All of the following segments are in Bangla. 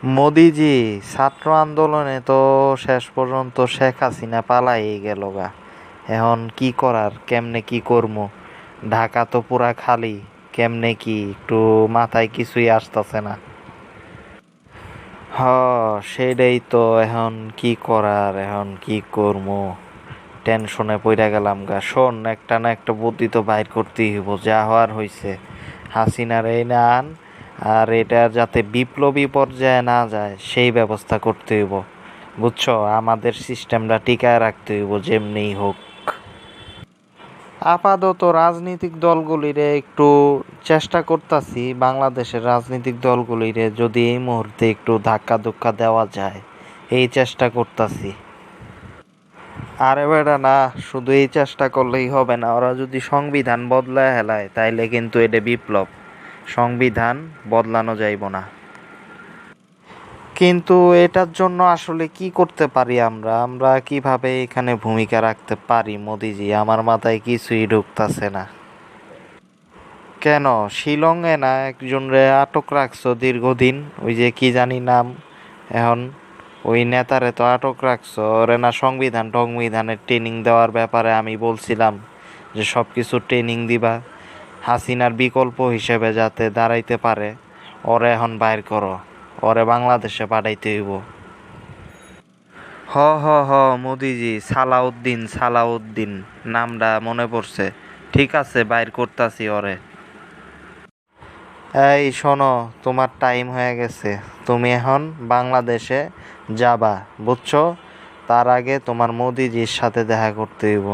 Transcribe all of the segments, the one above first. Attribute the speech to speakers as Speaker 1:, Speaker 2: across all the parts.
Speaker 1: মোদিজি, ছাত্র আন্দোলনে তো শেষ পর্যন্ত শেখ হাসিনা পালাই গেল গা। এখন কি করার, কেমনে কি করবো? ঢাকা তো পুরা খালি। কেমনে কি একটু মাথায় কিছুই আসতেছে না। হ, সেটাই তো। এখন কি করার, এখন কি করবো? টেনশনে পইরা গেলাম গা। শোন, একটা না একটা বুদ্ধি তো বাইর করতেই হইব, যা হওয়ার হইছে। হাসিনার এই না আন, আর এটা যাতে বিপ্লবী পর্যায়ে না যায় সেই ব্যবস্থা করতে হইব। বুঝছো, আমাদের সিস্টেমটা টিকায় রাখতে হইব যেমনিই হোক। আপাতত রাজনৈতিক দলগুলিরে একটু চেষ্টা করতাছি, বাংলাদেশের রাজনৈতিক দলগুলিরে যদি এই মুহূর্তে একটু ধাক্কা ধুক্কা দেওয়া যায়, এই চেষ্টা করতাছি। আরে বেটা না, শুধু এই চেষ্টা করলেই হবে না। ওরা যদি সংবিধান বদলায় হেলায় তাইলে কিন্তু এটা বিপ্লব। সংবিধান বদলানো যাইব না। কিন্তু এটার জন্য আসলে কি করতে পারি আমরা? আমরা কিভাবে এখানে ভূমিকা রাখতে পারি মোদিজি? আমার মাথায় কিছুই ঢুকতাছে না। কেন, শিলংয়ে না একজনরে আটক রাখছো দীর্ঘদিন? ওই যে কি জানি নাম এখন, ওই নেতারে তো আটক রাখছো। ওরে না সংবিধান টংবিধানের ট্রেনিং দেওয়ার ব্যাপারে আমি বলছিলাম যে সব কিছু ট্রেনিং দিবা, হাসিনার বিকল্প হিসেবে যাতে দাঁড়াইতে পারে। ওরে এখন বাইর করো, ওরে বাংলাদেশে পাঠাইতে হইব। হ হ হ, মোদিজি, সালাউদ্দিন, সালাউদ্দিন নামটা মনে পড়ছে। ঠিক আছে, বাইর করতাছি ওরে। এই শোনো, তোমার টাইম হয়ে গেছে। তুমি এখন বাংলাদেশে যাবা, বুঝছো? তার আগে তোমার মোদিজির সাথে দেখা করতে হইব।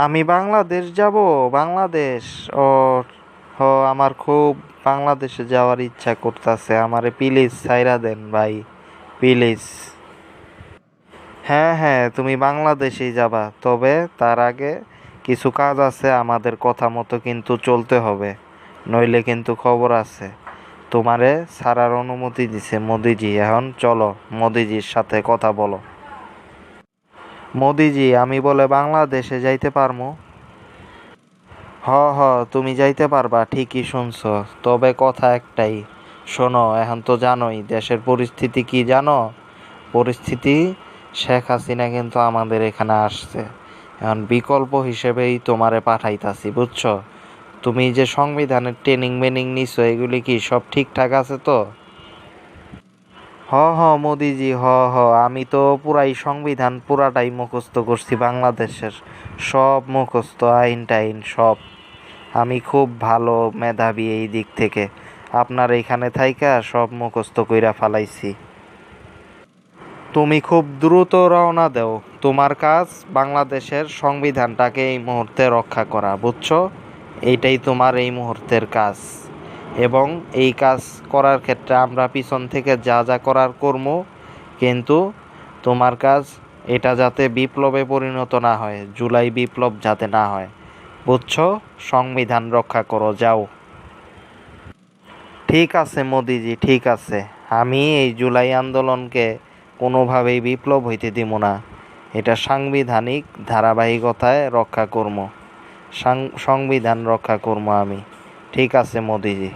Speaker 1: আমি বাংলাদেশ যাব? বাংলাদেশ? ও, হ, আমার খুব বাংলাদেশে যাওয়ার ইচ্ছা করতেছে। আমারে প্লিজ ছাইরা দেন ভাই, প্লিজ। হ্যাঁ হ্যাঁ, তুমি বাংলাদেশেই যাবা, তবে তার আগে কিছু কাজ আছে। আমাদের কথা মতো কিন্তু চলতে হবে, নইলে কিন্তু খবর আছে। তোমারে ছাড়ার অনুমতি দিছে মোদিজি। এখন চলো, মোদিজির সাথে কথা বলো। মোদিজি, আমি বলে বাংলাদেশে যাইতে পারমু? হ হ, তুমি যাইতে পারবা, ঠিকই শুনছো। তবে কথা একটাই, শোনো, এখন তো জানোই দেশের পরিস্থিতি কি জানো? পরিস্থিতি, শেখ হাসিনা কিন্তু আমাদের এখানে আসছে। এখন বিকল্প হিসেবেই তোমারে পাঠাইতাছি, বুঝছো? তুমি যে সংবিধানের ট্রেনিং মেনিং নিছো, এগুলি কি সব ঠিকঠাক আছে তো? হ হ মোদিজি, হ হ, আমি তো পুরাই সংবিধান পুরাটাই মুখস্থ করছি বাংলাদেশের। সব মুখস্থ, আইন টাইন সব। আমি খুব ভালো মেধাবী এই দিক থেকে। আপনার এখানে থাইকা সব মুখস্থ কইরা ফালাইছি। তুমি খুব দ্রুত রওনা দেও। তোমার কাজ বাংলাদেশের সংবিধানটাকে এই মুহূর্তে রক্ষা করা, বুঝছো? এইটাই তোমার এই মুহূর্তের কাজ। এবং এই কাজ করার ক্ষেত্রে আমরা পিছন থেকে যা যা করার কর্ম, কিন্তু তোমার কাজ এটা যাতে বিপ্লবে পরিণত না হয়, জুলাই বিপ্লব যাতে না হয়, বুঝছো? সংবিধান রক্ষা করো, যাও। ঠিক আছে মোদিজি, ঠিক আছে। আমি এই জুলাই আন্দোলনকে কোনোভাবেই বিপ্লব হইতে দিব না। এটা সাংবিধানিক ধারাবাহিকতায় রক্ষা করবো। সংবিধান রক্ষা করবো আমি। ঠিক আছে মোদিজি।